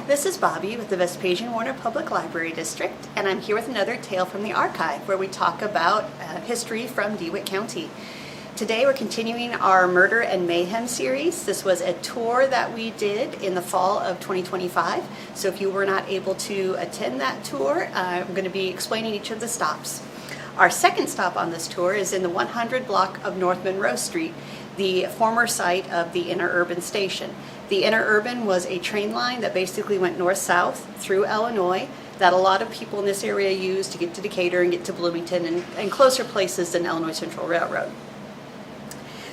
This is Bobbi with the Vespasian Warner Public Library District, and I'm here with another tale from the archive where we talk about history from DeWitt County. Today we're continuing our Murder and Mayhem series. This was a tour that we did in the fall of 2025, so if you were not able to attend that tour, I'm going to be explaining each of the stops. Our second stop on this tour is in the 100 block of North Monroe Street, the former site of the Interurban station. The Interurban was a train line that basically went north-south through Illinois that a lot of people in this area used to get to Decatur and get to Bloomington and closer places than Illinois Central Railroad.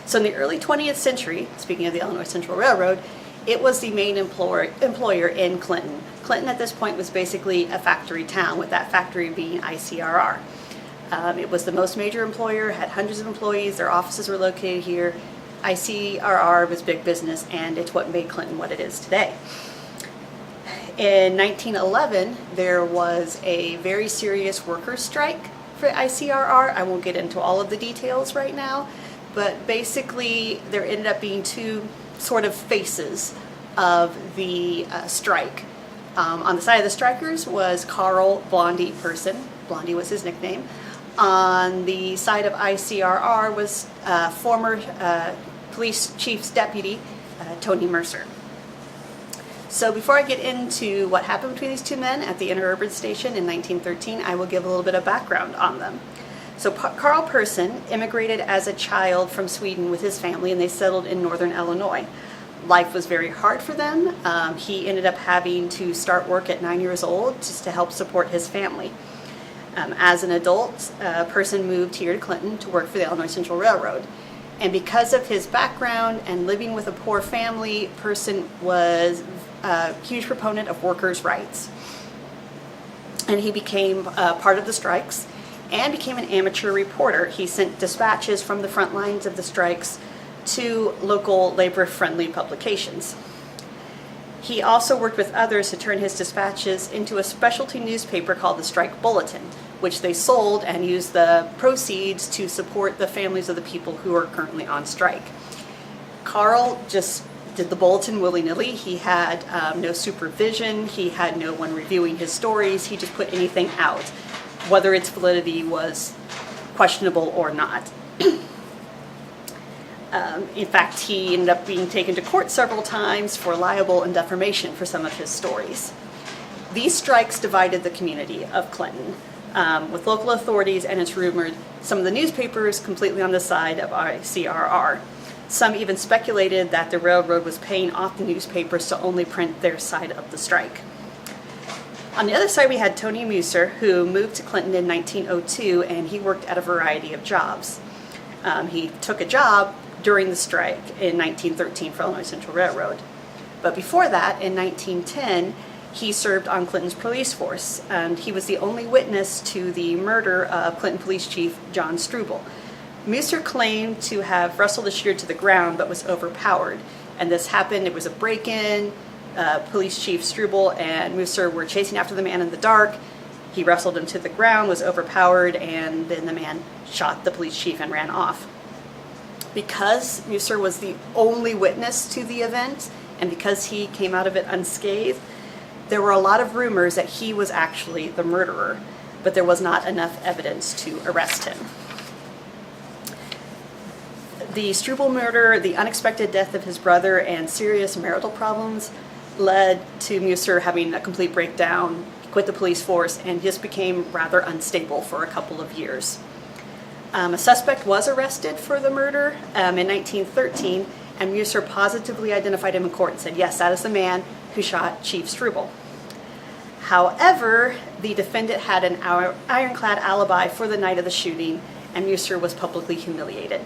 So in the early 20th century, speaking of the Illinois Central Railroad, it was the main employer in Clinton. Clinton at this point was basically a factory town, with that factory being ICRR. It was the most major employer, had hundreds of employees, their offices were located here. ICRR was big business, and it's what made Clinton what it is today. In 1911, there was a very serious workers' strike for ICRR. I won't get into all of the details right now, but basically there ended up being two sort of faces of the strike. On the side of the strikers was Carl Blondie Person. Blondie was his nickname. On the side of ICRR was former police chief's deputy, Tony Musser. So before I get into what happened between these two men at the Interurban station in 1913, I will give a little bit of background on them. So Carl Person immigrated as a child from Sweden with his family, and they settled in northern Illinois. Life was very hard for them. He ended up having to start work at 9 years old just to help support his family. As an adult, Person moved here to Clinton to work for the Illinois Central Railroad. And because of his background and living with a poor family, Person was a huge proponent of workers' rights. And he became part of the strikes and became an amateur reporter. He sent dispatches from the front lines of the strikes to local labor-friendly publications. He also worked with others to turn his dispatches into a specialty newspaper called the Strike Bulletin, which they sold and used the proceeds to support the families of the people who are currently on strike. Carl just did the bulletin willy-nilly. He had no supervision. He had no one reviewing his stories. He just put anything out, whether its validity was questionable or not. In fact, he ended up being taken to court several times for libel and defamation for some of his stories. These strikes divided the community of Clinton, with local authorities and, it's rumored, some of the newspapers completely on the side of ICRR. Some even speculated that the railroad was paying off the newspapers to only print their side of the strike. On the other side, we had Tony Musser, who moved to Clinton in 1902, and he worked at a variety of jobs. He took a job during the strike in 1913 for Illinois Central Railroad. But before that, in 1910, he served on Clinton's police force, and he was the only witness to the murder of Clinton Police Chief John Struble. Musser claimed to have wrestled the shooter to the ground but was overpowered, and this happened. It was a break-in. Police Chief Struble and Musser were chasing after the man in the dark. He wrestled him to the ground, was overpowered, and then the man shot the police chief and ran off. Because Musser was the only witness to the event, and because he came out of it unscathed, there were a lot of rumors that he was actually the murderer, but there was not enough evidence to arrest him. The Struble murder, the unexpected death of his brother, and serious marital problems led to Musser having a complete breakdown, quit the police force, and just became rather unstable for a couple of years. A suspect was arrested for the murder in 1913, and Musser positively identified him in court and said, yes, that is the man who shot Chief Struble. However, the defendant had an ironclad alibi for the night of the shooting, and Musser was publicly humiliated.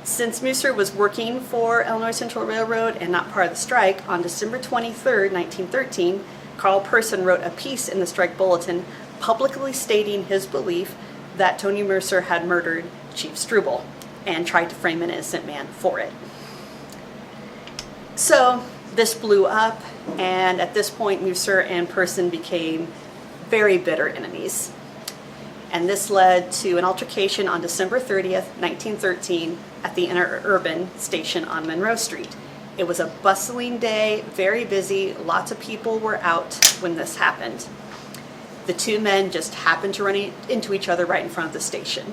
Since Musser was working for Illinois Central Railroad and not part of the strike, on December 23, 1913, Carl Person wrote a piece in the Strike Bulletin publicly stating his belief that Tony Musser had murdered Chief Struble and tried to frame an innocent man for it. So this blew up, and at this point Musser and Person became very bitter enemies. And this led to an altercation on December 30th, 1913 at the Interurban station on Monroe Street. It was a bustling day, very busy, lots of people were out when this happened. The two men just happened to run into each other right in front of the station.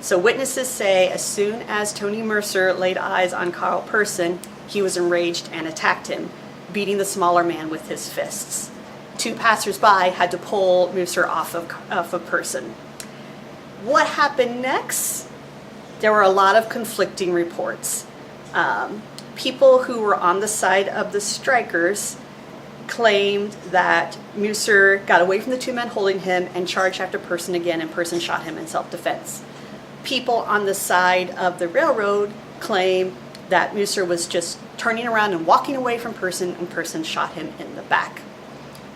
So witnesses say as soon as Tony Musser laid eyes on Carl Person, he was enraged and attacked him, beating the smaller man with his fists. Two passersby had to pull Musser off of Person. What happened next? There were a lot of conflicting reports. People who were on the side of the strikers claimed that Musser got away from the two men holding him and charged after Person again, and Person shot him in self-defense. People on the side of the railroad claim that Musser was just turning around and walking away from Person, and Person shot him in the back.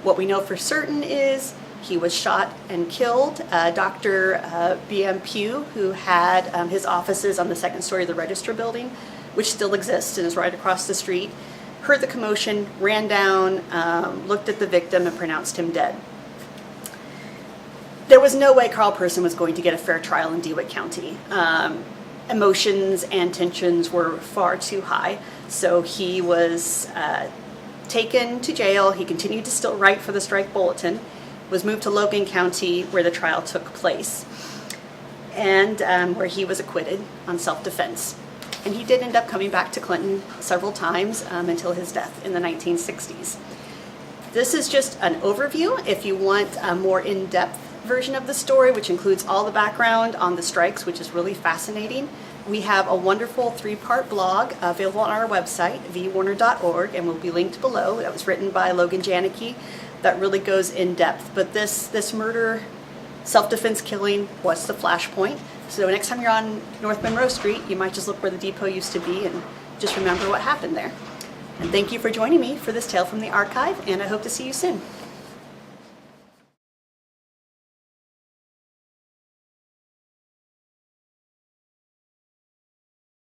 What we know for certain is he was shot and killed. Dr. B.M. Pugh, who had his offices on the second story of the Register building, which still exists and is right across the street, heard the commotion, ran down, looked at the victim, and pronounced him dead. There was no way Carl Person was going to get a fair trial in DeWitt County. Emotions and tensions were far too high, so he was taken to jail. He continued to still write for the Strike Bulletin, was moved to Logan County where the trial took place, and where he was acquitted on self-defense. And he did end up coming back to Clinton several times until his death in the 1960s. This is just an overview. If you want a more in-depth version of the story, which includes all the background on the strikes, which is really fascinating, we have a wonderful 3-part blog available on our website, vwarner.org, and will be linked below. That was written by Logan Janicki. That really goes in depth. But this murder, self-defense killing was the flashpoint. So next time you're on North Monroe Street, you might just look where the depot used to be and just remember what happened there. And thank you for joining me for this Tale from the Archive, and I hope to see you soon.